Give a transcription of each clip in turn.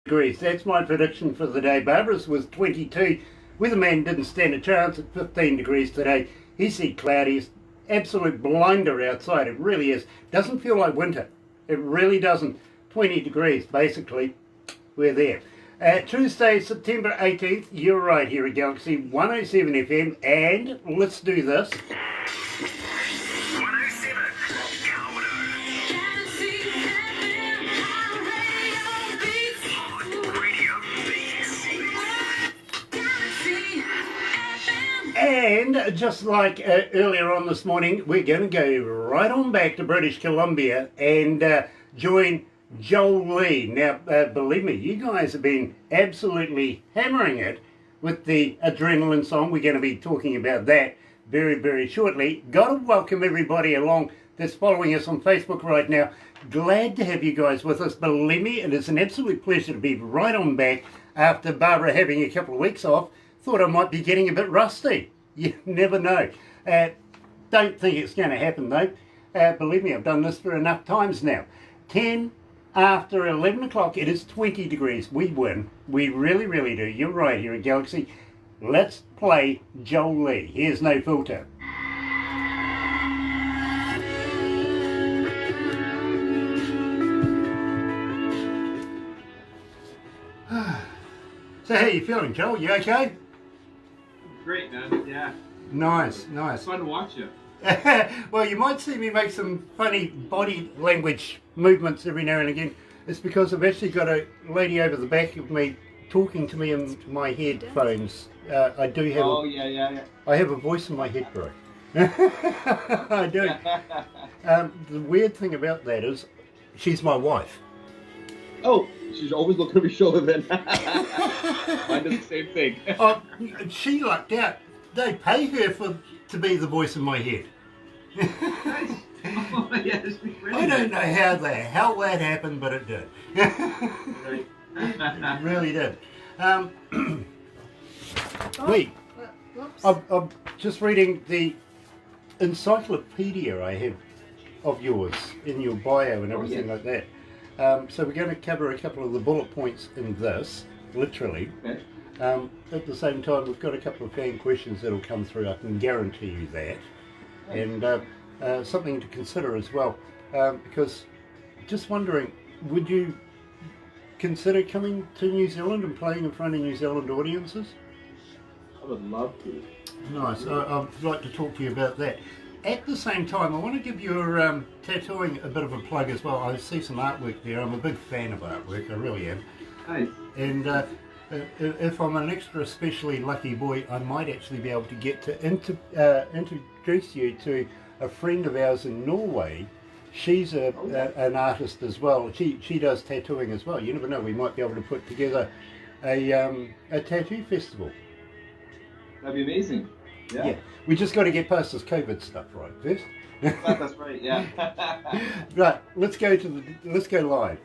degrees. That's my prediction for the day. Barbara's was 22. Weatherman didn't stand a chance at 15 degrees today. He said cloudy. It's absolute blinder outside. It really is. Doesn't feel like winter. It really doesn't. 20 degrees, basically. We're there. Tuesday, September 18th, you're right here at Galaxy 107 FM, and let's do this. 107 And just like earlier on this morning, we're going to go right on back to British Columbia and join Joel Lee. Now, believe me, you guys have been absolutely hammering it with the adrenaline song. We're going to be talking about that very, very shortly. Got to welcome everybody along that's following us on Facebook right now. Glad to have you guys with us. Believe me, it is an absolute pleasure to be right on back after Barbara having a couple of weeks off. Thought I might be getting a bit rusty. You never know. Don't think it's going to happen though. Believe me, I've done this for enough times now. 10 after 11 o'clock, it is 20 degrees. We win. We really, really do. You're right here at Galaxy. Let's play Joel Lee. Here's No Filter. So how you feeling, Joel? You okay? Great, man. Yeah. Nice. It's fun to watch you. Well, you might see me make some funny body language movements every now and again. It's because I've actually got a lady over the back of me talking to me in my headphones. I do have. Oh, yeah. I have a voice in my head, bro. I do. The weird thing about that is, she's my wife. Oh, she's always looking at me shoulder then. Mine does the same thing. Oh, she lucked out. They pay her to be the voice in my head. Nice. Oh, yeah, I don't know how the hell that happened, but it did. Right. It really did. Wait, I'm just reading the encyclopedia I have of yours in your bio and everything like that. So we're going to cover a couple of the bullet points in this, literally. Okay. At the same time, we've got a couple of fan questions that'll come through, I can guarantee you that. And something to consider as well, because just wondering, would you consider coming to New Zealand and playing in front of New Zealand audiences? I would love to. Nice. I'd like to talk to you about that. At the same time, I want to give your tattooing a bit of a plug as well. I see some artwork there. I'm a big fan of artwork, I really am. Nice. And if I'm an extra especially lucky boy, I might actually be able to get to introduce you to a friend of ours in Norway. She's an artist as well. She does tattooing as well. You never know, we might be able to put together a tattoo festival. That'd be amazing. Yeah. We just got to get past this COVID stuff right first. That's right, yeah. Right, let's go live.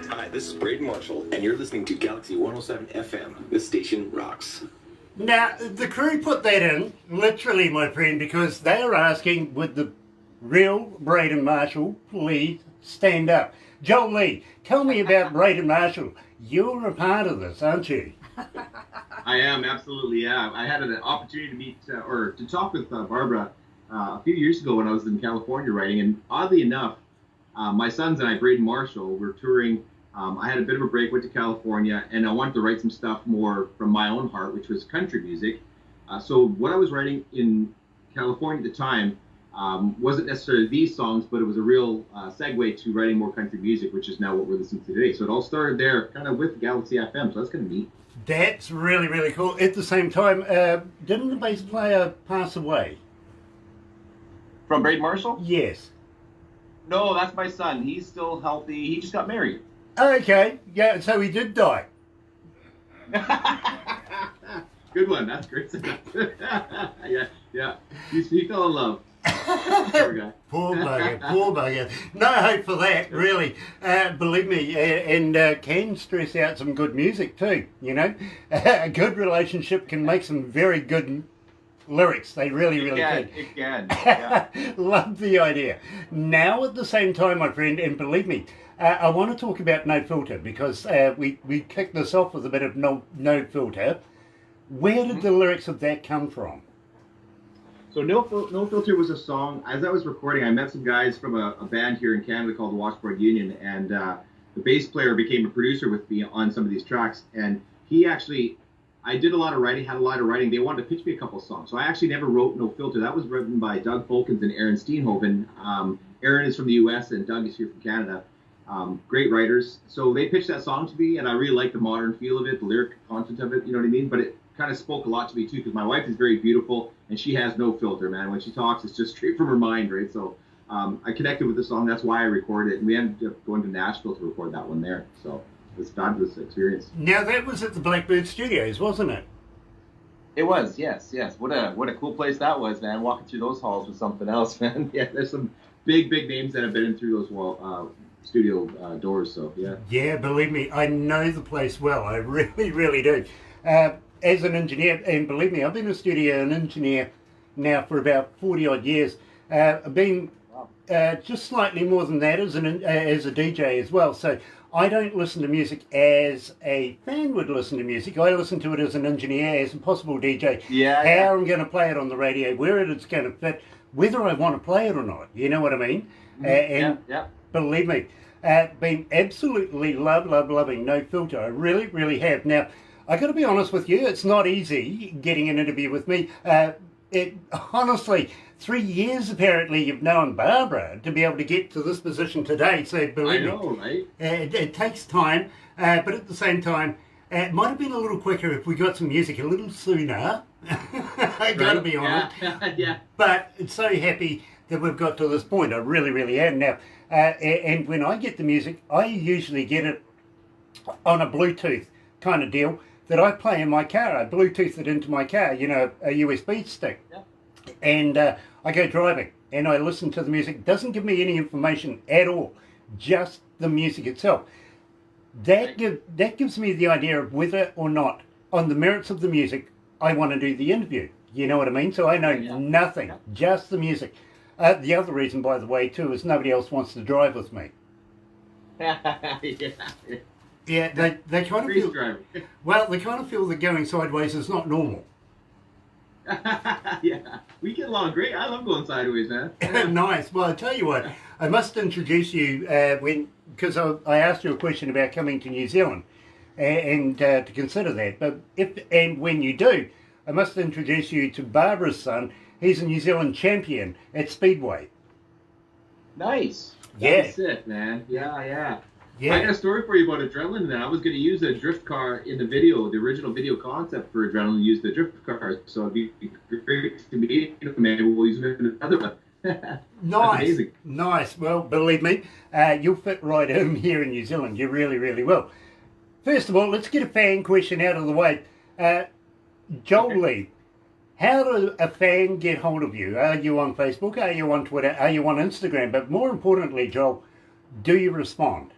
Hi, this is Braden Marshall, and you're listening to Galaxy 107 FM. This station rocks. Now, the crew put that in, literally, my friend, because they are asking, would the real Braden Marshall please stand up? Joel Lee, tell me about Braden Marshall. You're a part of this, aren't you? I am, absolutely, yeah. I had an opportunity to meet, or to talk with Barbara a few years ago when I was in California writing, and oddly enough, my sons and I, Braden Marshall, were touring. I had a bit of a break, went to California, and I wanted to write some stuff more from my own heart, which was country music. So what I was writing in California at the time wasn't necessarily these songs, but it was a real segue to writing more country music, which is now what we're listening to today. So it all started there, kind of with Galaxy FM. So that's kind of neat. That's really, really cool. At the same time, didn't the bass player pass away? From Braden Marshall? Yes. No, that's my son. He's still healthy. He just got married. Okay, yeah, so he did die. Good one. That's great. yeah. He fell in love. Poor guy. Poor bugger. No hope for that, really. Believe me, and can stress out some good music too, you know. A good relationship can make some very good lyrics. They really can. It can. Yeah. Love the idea. Now, at the same time, my friend, and believe me, I want to talk about No Filter because we kicked this off with a bit of No Filter. Where did the lyrics of that come from? So No Filter was a song. As I was recording, I met some guys from a band here in Canada called the Washboard Union, and the bass player became a producer with me on some of these tracks. And he actually, I did a lot of writing, had a lot of writing. They wanted to pitch me a couple of songs. So I actually never wrote No Filter. That was written by Doug Folkens and Aaron Steenhoven. Aaron is from the U.S. and Doug is here from Canada. Great writers. So they pitched that song to me, and I really liked the modern feel of it, the lyric content of it, you know what I mean? But it kind of spoke a lot to me too, because my wife is very beautiful and she has no filter, man. When she talks, it's just straight from her mind, right? So I connected with the song. That's why I recorded it, and we ended up going to Nashville to record that one there. So it was a fabulous experience. Now that was at the Blackbird Studios, wasn't it? It was, yes. What a cool place that was, man. Walking through those halls was something else, man. Yeah, there's some big names that have been in through those studio doors. So yeah. Yeah, believe me, I know the place well. I really do. As an engineer, and believe me, I've been a studio and engineer now for about 40 odd years. I've been just slightly more than that as a DJ as well. So I don't listen to music as a fan would listen to music. I listen to it as an engineer, as a possible DJ. How I'm going to play it on the radio, where it's going to fit, whether I want to play it or not. You know what I mean? Believe me, been absolutely loving No Filter. I really have. Now, I got to be honest with you, it's not easy getting an interview with me. Honestly, 3 years apparently you've known Barbara to be able to get to this position today. So believe me, right? It takes time, but at the same time, it might have been a little quicker if we got some music a little sooner. I got to be honest. Yeah. But it's so happy that we've got to this point. I really am now. And when I get the music, I usually get it on a Bluetooth kind of deal that I play in my car. I Bluetooth it into my car, you know, a USB stick. Yeah. And I go driving and I listen to the music. It doesn't give me any information at all, just the music itself. That gives me the idea of whether or not, on the merits of the music, I want to do the interview. You know what I mean? So I know nothing, just the music. The other reason, by the way, too, is nobody else wants to drive with me. Yeah, they kind of feel. Well, they kind of feel that going sideways is not normal. Yeah, we get along great. I love going sideways, man. Nice. Well, I tell you what, I must introduce you because I asked you a question about coming to New Zealand, and to consider that. But when you do, I must introduce you to Barbara's son. He's a New Zealand champion at Speedway. Nice. Yeah. That's it, man. Yeah. I got a story for you about Adrenaline. Then I was going to use a drift car in the video, the original video concept for Adrenaline. Use the drift car, so it'd be great to meet him. Maybe we'll use it in another one. Nice. Well, believe me, you'll fit right in here in New Zealand. You really will. First of all, let's get a fan question out of the way. Joel Lee, how does a fan get hold of you? Are you on Facebook? Are you on Twitter? Are you on Instagram? But more importantly, Joel, do you respond?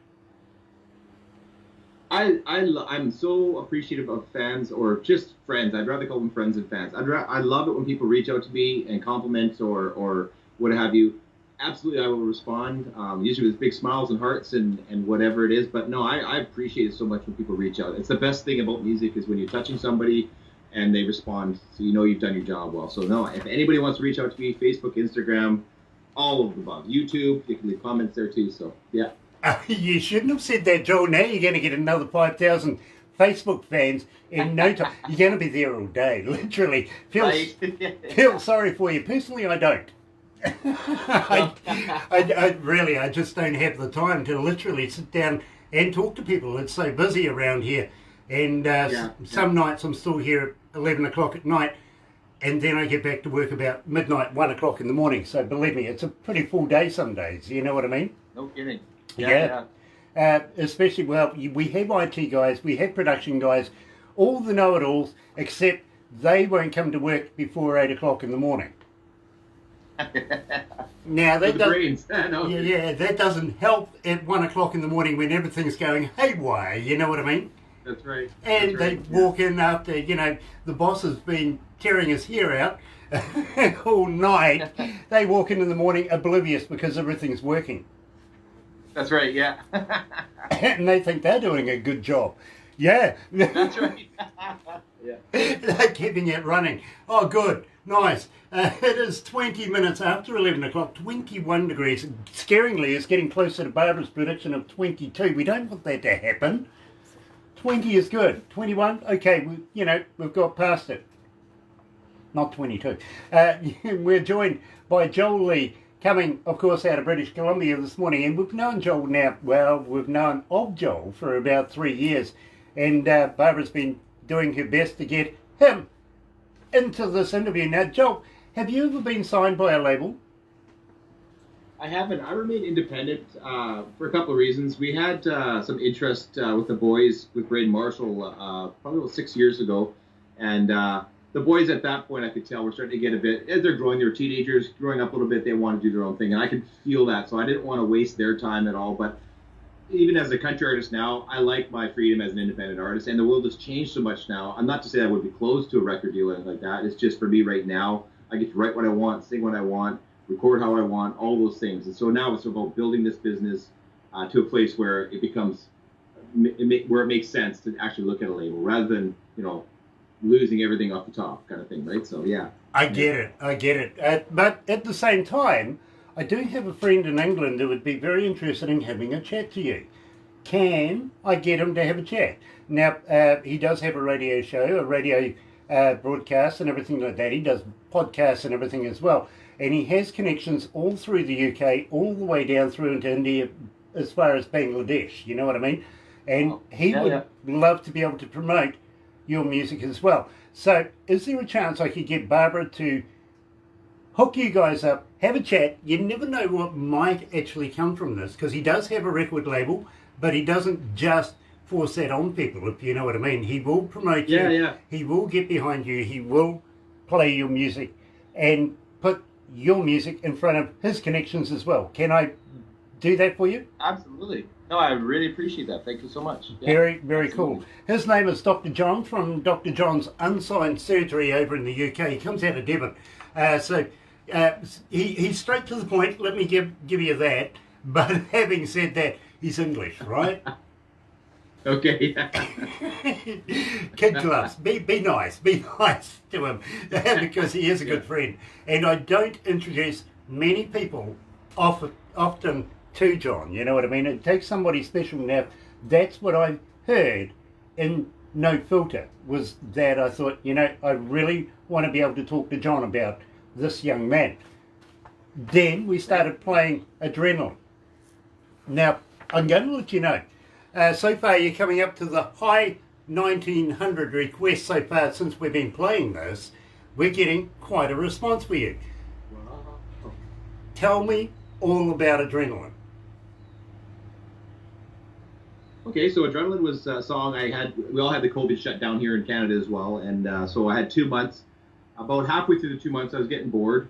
I'm so appreciative of fans, or just friends. I'd rather call them friends than fans. I love it when people reach out to me and compliment or what have you. Absolutely, I will respond, usually with big smiles and hearts and whatever it is. But no, I appreciate it so much when people reach out. It's the best thing about music is when you're touching somebody and they respond, so you know you've done your job well. So no, if anybody wants to reach out to me, Facebook, Instagram, all of the above. YouTube, you can leave comments there too. So yeah. You shouldn't have said that, Joel. Now you're going to get another 5,000 Facebook fans in no time. You're going to be there all day, literally. Feel sorry for you. Personally, I don't. I just don't have the time to literally sit down and talk to people. It's so busy around here. And some nights I'm still here at 11 o'clock at night, and then I get back to work about midnight, 1 o'clock in the morning. So believe me, it's a pretty full day some days. You know what I mean? No kidding. Yeah. Especially, well, we have IT guys, we have production guys, all the know-it-alls, except they won't come to work before 8 o'clock in the morning. Now that that doesn't help at 1 o'clock in the morning when everything's going haywire. You know what I mean? That's right. And they walk in after the boss has been tearing his hair out all night. They walk in the morning oblivious because everything's working. That's right. Yeah. And they think they're doing a good job. Yeah. That's right. Yeah. They're keeping it running. Oh, good. Nice. It is 20 minutes after 11 o'clock, 21 degrees. Scaringly, it's getting closer to Barbara's prediction of 22. We don't want that to happen. 20 is good. 21? Okay, we've got past it. Not 22. We're joined by Joel Lee, coming, of course, out of British Columbia this morning. And we've known Joel now, we've known of Joel for about 3 years. And Barbara's been doing her best to get him into this interview. Now, Joel, have you ever been signed by a label? I haven't. I remain independent for a couple of reasons. We had some interest with the boys with Braden Marshall probably about 6 years ago. And the boys at that point, I could tell, were starting to get a bit, as they're growing, they were teenagers, growing up a little bit, they want to do their own thing. And I could feel that. So I didn't want to waste their time at all. But even as a country artist now, I like my freedom as an independent artist. And the world has changed so much now. I'm not to say I would be closed to a record deal or anything like that. It's just for me right now, I get to write what I want, sing what I want, record how I want, all those things. And so now it's about building this business to a place where it becomes, where it makes sense to actually look at a label rather than, losing everything off the top kind of thing, right? So, yeah. I get it. But at the same time, I do have a friend in England who would be very interested in having a chat to you. Can I get him to have a chat? Now, he does have a radio show, a radio broadcast and everything like that. He does podcasts and everything as well. And he has connections all through the UK, all the way down through into India, as far as Bangladesh, you know what I mean? And he would love to be able to promote your music as well. So is there a chance I could get Barbara to hook you guys up, have a chat? You never know what might actually come from this, because he does have a record label, but he doesn't just force that on people, if you know what I mean. He will promote you. Yeah. He will get behind you. He will play your music and put your music in front of his connections as well. Can I do that for you? Absolutely. No, I really appreciate that. Thank you so much. Yeah, very, very cool. His name is Dr. John from Dr. John's Unsigned Surgery over in the UK. He comes out of Devon. He's straight to the point. Let me give you that. But having said that, he's English, right? Okay. Kid gloves. Be nice. Be nice to him because he is a good friend. And I don't introduce many people often to John. You know what I mean? It takes somebody special. Now, that's what I heard in No Filter, was that I thought, I really want to be able to talk to John about this young man. Then we started playing Adrenaline. Now, I'm going to let you know, so far you're coming up to the high 1900 requests so far since we've been playing this. We're getting quite a response for you. Wow. Tell me all about Adrenaline. Okay, so Adrenaline was a song we all had the COVID shutdown here in Canada as well, and so I had 2 months. About halfway through the 2 months, I was getting bored.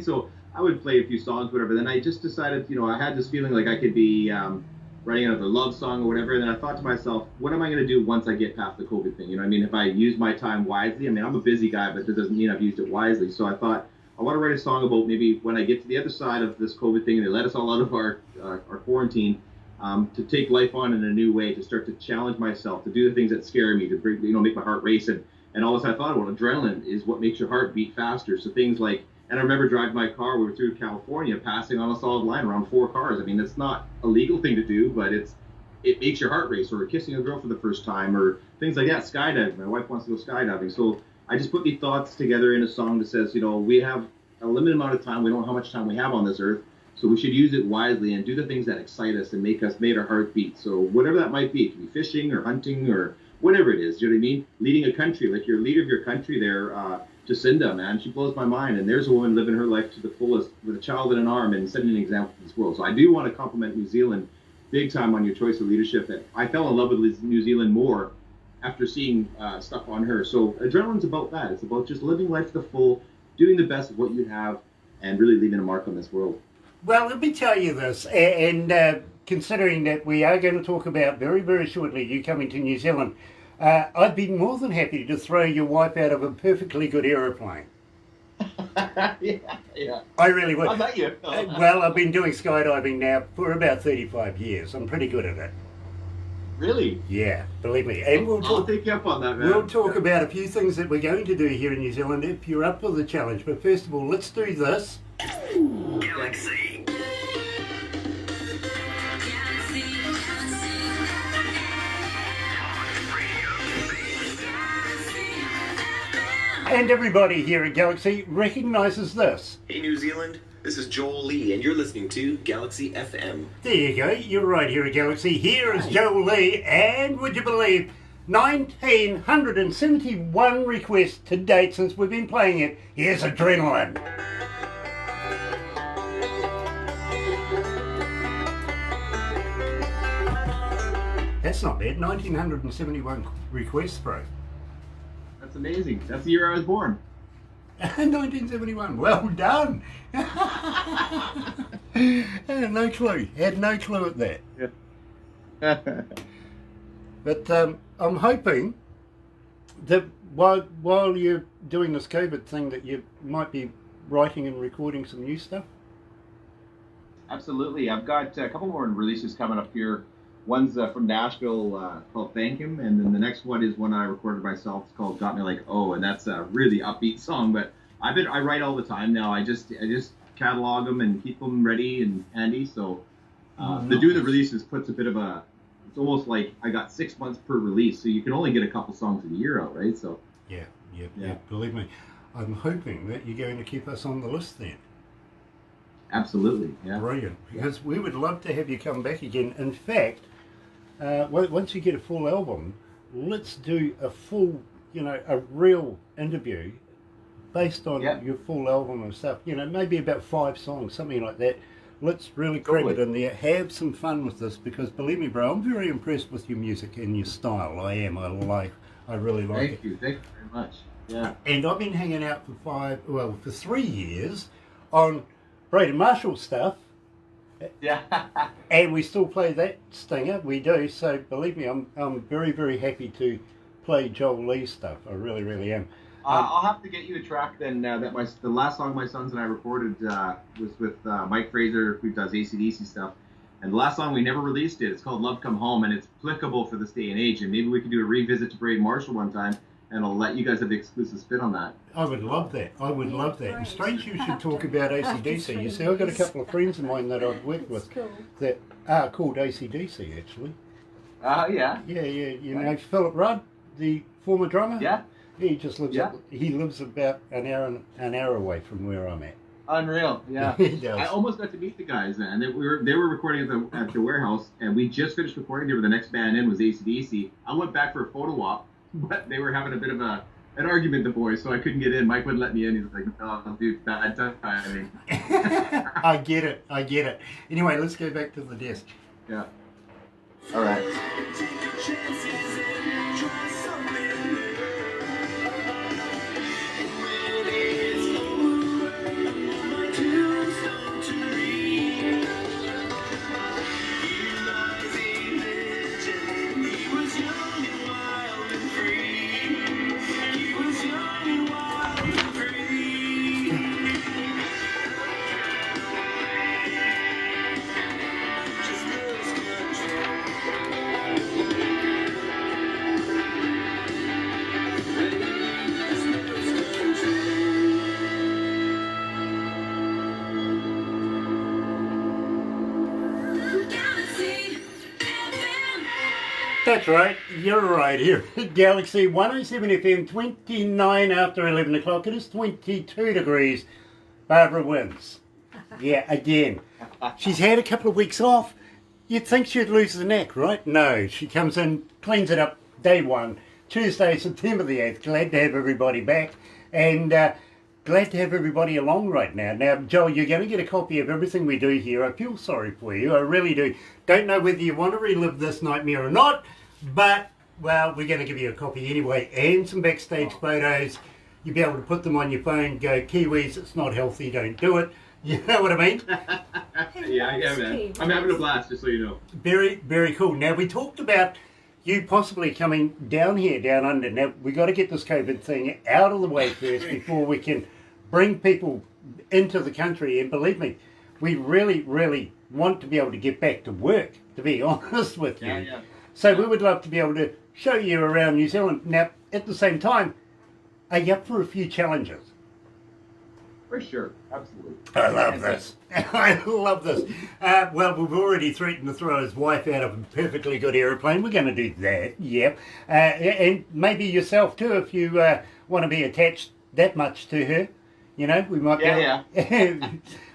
So I would play a few songs, whatever. Then I just decided, I had this feeling like I could be writing another love song or whatever. And then I thought to myself, what am I going to do once I get past the COVID thing? If I use my time wisely. I'm a busy guy, but that doesn't mean I've used it wisely. So I thought, I want to write a song about maybe when I get to the other side of this COVID thing and they let us all out of our quarantine, to take life on in a new way, to start to challenge myself, to do the things that scare me, to bring, make my heart race. And all this I thought about, adrenaline is what makes your heart beat faster. So things like, and I remember driving my car, we were through California, passing on a solid line around 4 cars. It's not a legal thing to do, but it makes your heart race, or kissing a girl for the first time, or things like that. Skydiving, my wife wants to go skydiving. So I just put these thoughts together in a song that says, we have a limited amount of time. We don't know how much time we have on this earth. So we should use it wisely and do the things that excite us and make our heart beat. So whatever that might be, it could be fishing or hunting or whatever it is. Do you know what I mean? Leading a country, like your leader of your country there, Jacinda, man, she blows my mind. And there's a woman living her life to the fullest with a child in an arm and setting an example for this world. So I do want to compliment New Zealand big time on your choice of leadership. And I fell in love with New Zealand more after seeing stuff on her. So adrenaline's about that. It's about just living life to the full, doing the best of what you have, and really leaving a mark on this world. Well, let me tell you this, and considering that we are going to talk about very, very shortly you coming to New Zealand, I'd be more than happy to throw your wife out of a perfectly good aeroplane. Yeah. I really would. I bet you. Well, I've been doing skydiving now for about 35 years. I'm pretty good at it. Really? Yeah, believe me. And I'll take you up on that, man. We'll talk about a few things that we're going to do here in New Zealand if you're up for the challenge. But first of all, let's do this. Galaxy. And everybody here at Galaxy recognises this. Hey New Zealand, this is Joel Lee, and you're listening to Galaxy FM. There you go, you're right here at Galaxy. Here is Joel Lee, and would you believe, 1,971 requests to date since we've been playing it. Here's Adrenaline. That's not bad, 1,971 requests, bro. That's amazing. That's the year I was born. 1971. Well done. No clue. Had no clue at that. Yeah. But I'm hoping that while you're doing this COVID thing, that you might be writing and recording some new stuff. Absolutely. I've got a couple more releases coming up here. One's from Nashville called Thank Him, and then the next one is one I recorded myself. It's called Got Me Like Oh, and that's a really upbeat song. But I write all the time now. I just catalog them and keep them ready and handy. So the doing the releases puts a bit of a. It's almost like I got 6 months per release, so you can only get a couple songs a year out, right? So Yeah. Believe me, I'm hoping that you're going to keep us on the list then. absolutely, yeah. Brilliant, because we would love to have you come back again. In fact, once you get a full album, let's do a full, a real interview based on your full album and stuff. Maybe about 5 songs, something like that. Let's really cram it in there. Have some fun with this, because believe me, bro, I'm very impressed with your music and your style. I am. I really like it. Thank you very much. Yeah. And I've been hanging out for 3 years on Braden Marshall stuff. Yeah. And we still play that stinger. We do. So believe me, I'm very, very happy to play Joel Lee stuff. I really, really am. I'll have to get you a track then. The last song my sons and I recorded was with Mike Fraser, who does AC/DC stuff. And the last song we never released it. It's called Love Come Home, and it's applicable for this day and age. And maybe we could do a revisit to Braden Marshall one time, and I'll let you guys have the exclusive spin on that. I would love that. I would love that. And strange you should talk about AC/DC. You see, I've got a couple of friends of mine that I've worked with that are called AC/DC, actually. Yeah. Yeah. You know Philip Rudd, the former drummer? Yeah. He just lives. He lives about an hour away from where I'm at. Unreal. Yeah. He does. I almost got to meet the guys, man. They were recording at the warehouse, and we just finished recording. They were the next band in was AC/DC. I went back for a photo op, but they were having a bit of an argument, the boys, so I couldn't get in. Mike wouldn't let me in. He's like, "Oh, dude, bad timing." I get it. Anyway, let's go back to the desk. Yeah. All right. That's right, you're right here at Galaxy 107 FM, 29 after 11 o'clock. It is 22 degrees Barbara wins. Yeah, again. She's had a couple of weeks off. You'd think she'd lose the neck, right? No, she comes in, cleans it up day one, Tuesday, September the 8th. Glad to have everybody back, and glad to have everybody along right now. Now, Joel, you're going to get a copy of everything we do here. I feel sorry for you, I really do. Don't know whether you want to relive this nightmare or not, but, well, we're going to give you a copy anyway, and some backstage photos. You'll be able to put them on your phone, go, Kiwis, it's not healthy, don't do it. You know what I mean? yeah, man. I'm having a blast, just so you know. Very, very cool. Now, we talked about you possibly coming down here, down under. Now, we got to get this COVID thing out of the way first before we can bring people into the country. And believe me, we really, really want to be able to get back to work, to be honest with you. Yeah. So we would love to be able to show you around New Zealand. Now, at the same time, are you up for a few challenges? For sure, absolutely. I love this. I love this. Well, we've already threatened to throw his wife out of a perfectly good aeroplane. We're going to do that, yep. And maybe yourself too, if you want to be attached that much to her. You know, we might be able,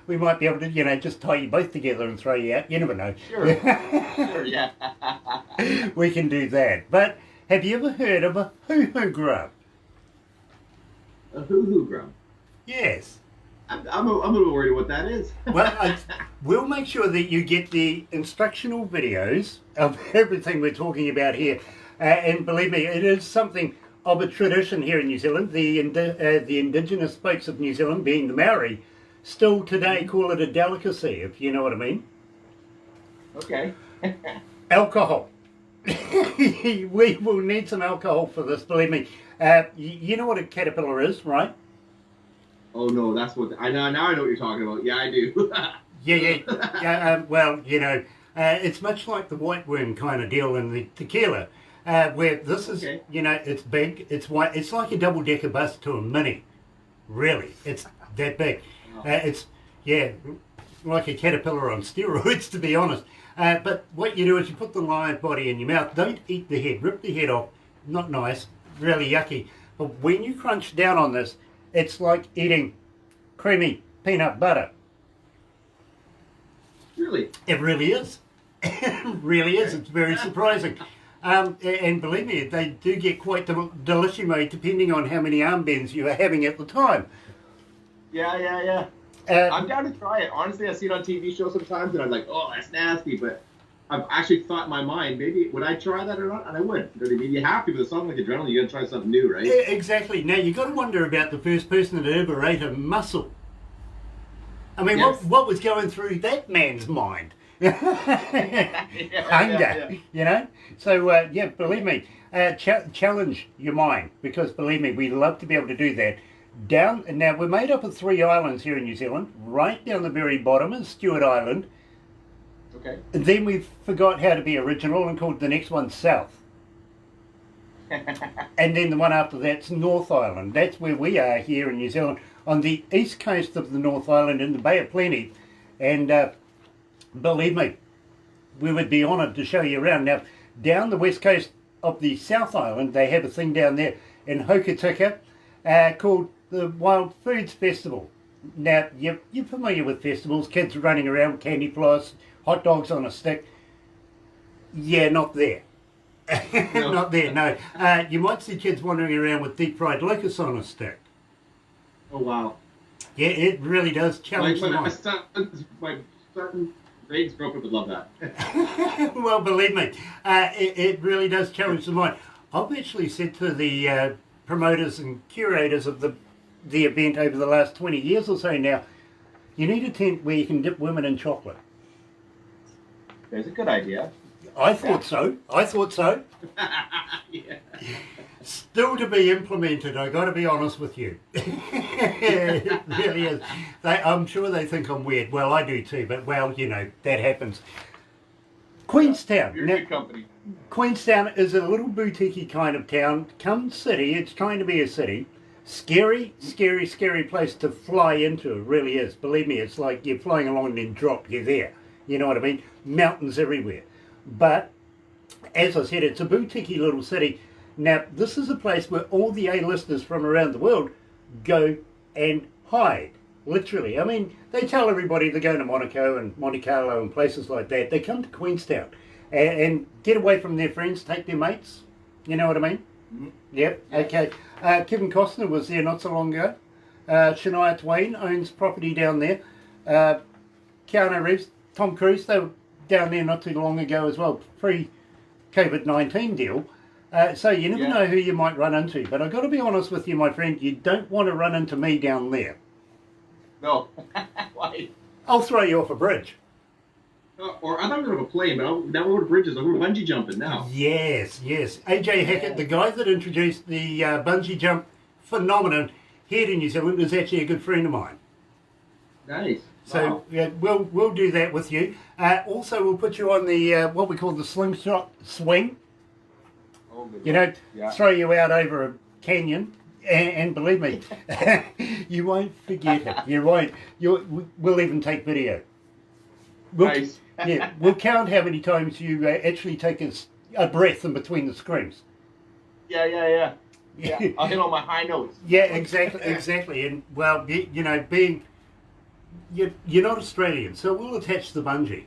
we might be able to, you know, just tie you both together and throw you out. You never know. Sure. Sure, yeah. We can do that. But have you ever heard of a hoo-hoo grub? A hoo-hoo grub? Yes. I'm a little worried what that is. Well, we'll make sure that you get the instructional videos of everything we're talking about here. And believe me, it is something of a tradition here in New Zealand. The indigenous folks of New Zealand, being the Maori, still today call it a delicacy, if you know what I mean. Okay. Alcohol. We will need some alcohol for this, believe me. You know what a caterpillar is, right? Oh no, that's what I know. Now I know what you're talking about. Yeah, I do. yeah. Well, you know, it's much like the white worm kind of deal in the tequila, where this is, you know, it's big, it's white, it's like a double-decker bus to a mini. Really, it's that big. It's like a caterpillar on steroids, to be honest. But what you do is you put the live body in your mouth. Don't eat the head. Rip the head off. Not nice. Really yucky. But when you crunch down on this, it's like eating creamy peanut butter. Really? It really is. It really is. It's very surprising. And believe me, they do get quite delissimo depending on how many armbands you are having at the time. Yeah. I'm down to try it. Honestly, I see it on TV shows sometimes, and I'm like, oh, that's nasty. But I've actually thought in my mind, maybe would I try that or not? And I would. I mean, you have to, with something like adrenaline, you got to try something new, right? Exactly. Now you got to wonder about the first person that ever ate a mussel. I mean, yes. what was going through that man's mind? Hunger, you know. So believe me, challenge your mind, because believe me, we love to be able to do that. Now we're made up of 3 islands here in New Zealand. Right down the very bottom is Stewart Island. Okay. And then we forgot how to be original and called the next one South. And then the one after that's North Island. That's where we are here in New Zealand, on the east coast of the North Island in the Bay of Plenty. And believe me, we would be honoured to show you around. Now, down the west coast of the South Island, they have a thing down there in Hokitika called the Wild Foods Festival. Now, you're familiar with festivals, kids running around with candy floss, hot dogs on a stick. Yeah, not there. No. Not there, no. You might see kids wandering around with deep fried locusts on a stick. Oh, wow. Yeah, it really does challenge the mind. My certain grades group would love that. Well, believe me, it really does challenge the mind. I've actually said to the promoters and curators of the event over the last 20 years or so now, you need a tent where you can dip women in chocolate. That's a good idea. I thought so. Yeah. Still to be implemented, I got to be honest with you. It really is. I'm sure they think I'm weird. Well, I do too, but well, you know, that happens. Queenstown. You're good company. Queenstown is a little boutique kind of town, come city. It's trying to be a city. Scary, scary, scary place to fly into. It really is. Believe me, it's like you're flying along and then drop, you're there. You know what I mean? Mountains everywhere. But, as I said, it's a boutique little city. Now, this is a place where all the A-listers from around the world go and hide. Literally. I mean, they tell everybody they're going to Monaco and Monte Carlo and places like that. They come to Queenstown and get away from their friends, take their mates. You know what I mean? Mm-hmm. Yep. Yeah. Okay. Kevin Costner was there not so long ago. Shania Twain owns property down there. Keanu Reeves, Tom Cruise, they were down there not too long ago as well, pre-COVID-19 deal. So you never know who you might run into. But I've got to be honest with you, my friend, you don't want to run into me down there. No. Why? I'll throw you off a bridge. Or I thought we were on a plane, but now we're over bridges. We're bungee jumping now. Yes. AJ Hackett, the guy that introduced the bungee jump phenomenon here in New Zealand, is actually a good friend of mine. Nice. So Wow. yeah, we'll do that with you. Also, we'll put you on the what we call the slingshot swing. Oh, good You Lord. know, throw you out over a canyon, and believe me, you won't forget it. You won't. We'll even take video. Nice. Yeah, we'll count how many times you actually take a breath in between the screams. Yeah. I'll hit on my high notes. Yeah, exactly. And well, you know, you're not Australian, so we'll attach the bungee.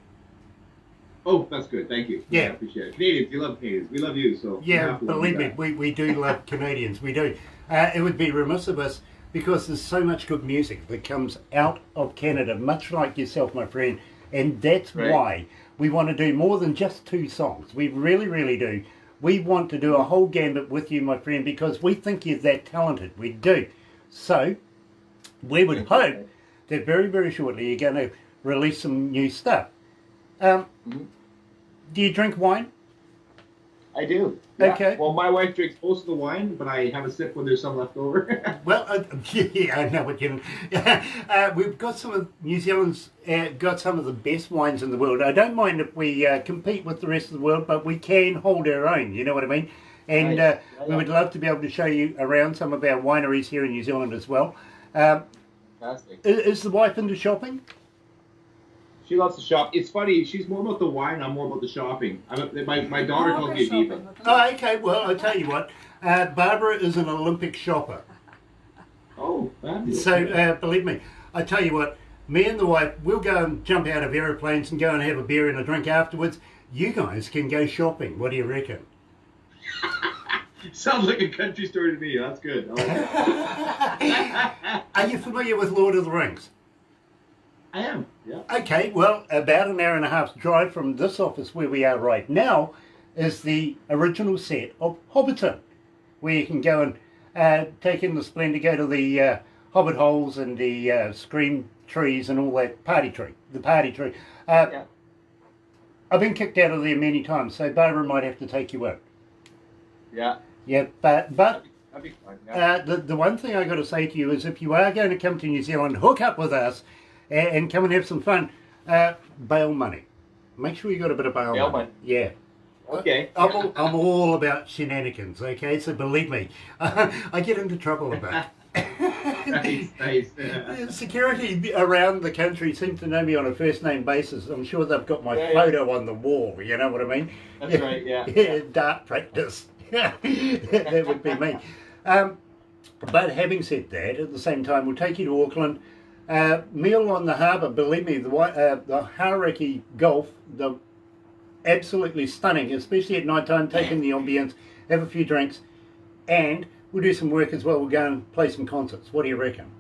Oh, that's good. Thank you. Yeah. I appreciate it. Canadians, you love Canadians. We love you, so you Yeah, have to love believe me, that. we do love Canadians. We do. It would be remiss of us because there's so much good music that comes out of Canada, much like yourself, my friend. And that's Right. why we want to do more than just 2 songs. We really, really do. We want to do a whole gambit with you, my friend, because we think you're that talented. We do. So, we would hope that very, very shortly you're going to release some new stuff. Do you drink wine? I do. Yeah. Okay. Well, my wife drinks. Most of the wine, but I have a sip when there's some left over. Well, yeah, I know what you mean. We've got some of New Zealand's got some of the best wines in the world. I don't mind if we compete with the rest of the world, but we can hold our own. You know what I mean? And Nice. we would love to be able to show you around some of our wineries here in New Zealand as well. Fantastic. Is the wife into shopping? She loves to shop. It's funny. She's more about the wine. I'm more about the shopping. My daughter calls me a diva. Oh, okay. Well, I tell you what, Barbara is an Olympic shopper. Oh, fabulous. So believe me, I tell you what, me and the wife, we'll go and jump out of aeroplanes and go and have a beer and a drink afterwards. You guys can go shopping. What do you reckon? Sounds like a country story to me. That's good. I like that. Are you familiar with Lord of the Rings? I am. Yeah. Okay, well, about an hour and a half's drive from this office where we are right now is the original set of Hobbiton, where you can go and take in the splendour, go to the Hobbit holes and the screen trees and all that, the party tree. Yeah. I've been kicked out of there many times, so Barbara might have to take you out. Yeah. Yeah, but That'd be fun. Yeah. the one thing I got to say to you is if you are going to come to New Zealand, hook up with us and come and have some fun. Bail money. Make sure you got a bit of bail money. Yeah. Okay. I'm all about shenanigans, okay? So believe me, I get into trouble about it. Nice. Security around the country seem to know me on a first name basis. I'm sure they've got my Yeah. photo on the wall, you know what I mean? That's right, yeah. Yeah, dart practice. That would be me. But having said that, at the same time, we'll take you to Auckland. Meal on the harbour, believe me, the Hauraki Gulf, the absolutely stunning, especially at night time, take in the ambience, have a few drinks, and we'll do some work as well. We'll go and play some concerts. What do you reckon?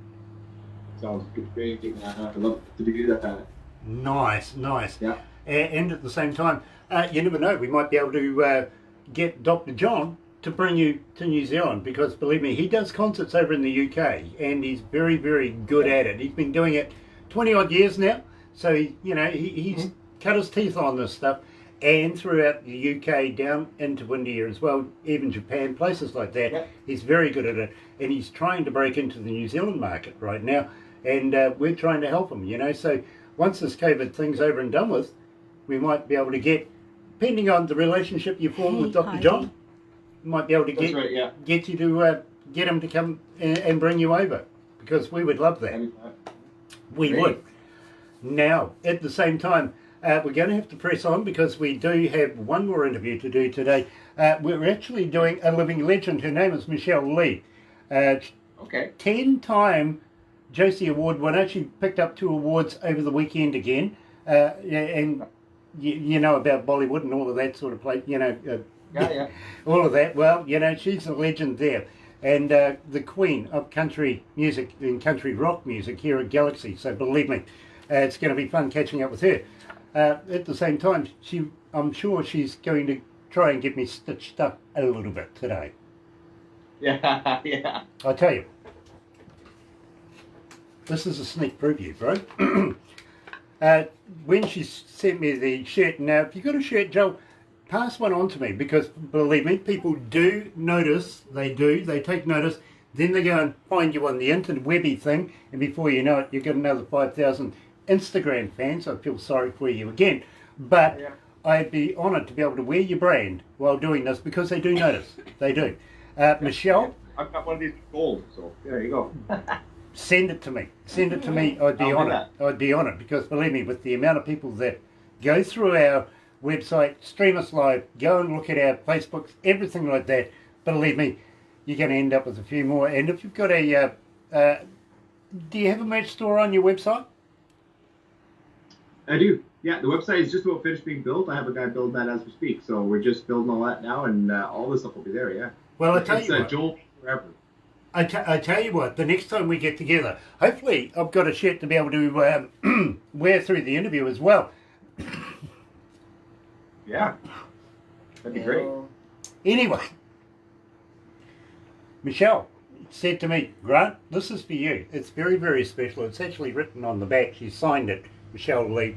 Sounds good. Great. I'd love to do that. Nice. Yeah. And at the same time, you never know, we might be able to get Dr. John to bring you to New Zealand, because believe me, he does concerts over in the UK and he's very, very good at it. He's been doing it 20 odd years now, so he's cut his teeth on this stuff, and throughout the UK down into India as well, even Japan, places like that. Yeah. He's very good at it, and he's trying to break into the New Zealand market right now, and we're trying to help him, so once this COVID thing's over and done with, we might be able to get, depending on the relationship you form with Dr. John, might be able to That's right, yeah. get you to get him to come and bring you over, because we would love that. That'd be fun. We Great. would. Now, at the same time, we're going to have to press on because we do have one more interview to do today. We're actually doing a living legend. Her name is Michelle Lee. Okay. 10-time Josie Award winner. She picked up 2 awards over the weekend again. And you know about Bollywood and all of that sort of play, Yeah. all of that. Well, she's a legend there. And the queen of country music and country rock music here at Galaxy. So believe me, it's going to be fun catching up with her. At the same time, I'm sure she's going to try and get me stitched up a little bit today. Yeah, yeah. I tell you, this is a sneak preview, bro. When she sent me the shirt, now if you've got a shirt, Joe, pass one on to me, because believe me, people do notice. They take notice. Then they go and find you on the interwebby thing, and before you know it, you've got another 5,000 Instagram fans. I feel sorry for you again, but Yeah. I'd be honoured to be able to wear your brand while doing this, because they do notice. They do. Michelle, I've got one of these gold, so there you go. send it to me. Send it to me. I'd be I'll do honoured. that. I'd be honoured, because believe me, with the amount of people that go through our website, stream us live, go and look at our Facebooks, everything like that, believe me, you're going to end up with a few more. And if you've got a, do you have a merch store on your website? I do. Yeah, the website is just about finished being built. I have a guy building that as we speak. So we're just building all that now, and all this stuff will be there, yeah. Well, I tell It's you what. Joel forever. I tell you what, the next time we get together, hopefully I've got a shirt to be able to wear through the interview as well. Yeah. That'd be great. Anyway, Michelle said to me, Grant, this is for you. It's very, very special. It's actually written on the back. She signed it, Michelle Lee.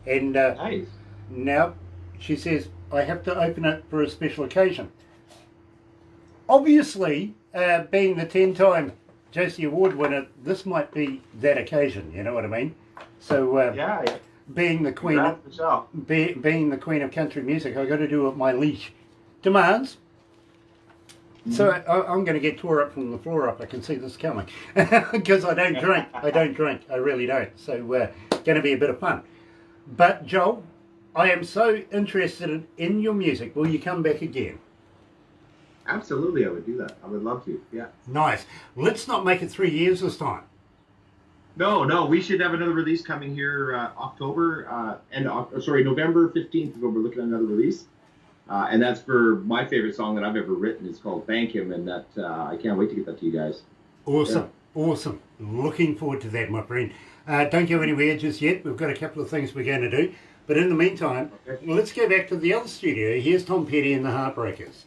And Nice. now she says, I have to open it for a special occasion. Obviously, being the 10-time Josie Award winner, this might be that occasion, you know what I mean? So, Yeah. being the queen, Congrats, Michelle. being the queen of country music, I've got to do what my leash demands. So I'm going to get tore up from the floor up. I can see this coming, because I don't drink. I really don't. So going to be a bit of fun. But Joel, I am so interested in your music. Will you come back again? Absolutely, I would do that. I would love to. Yeah. Nice. Let's not make it 3 years this time. No, we should have another release coming here November 15th. We're looking at another release. And that's for my favorite song that I've ever written. It's called Thank Him, and that I can't wait to get that to you guys. Awesome. Awesome. Looking forward to that, my friend. Don't go anywhere just yet. We've got a couple of things we're going to do. But in the meantime, let's go back to the other studio. Here's Tom Petty and the Heartbreakers.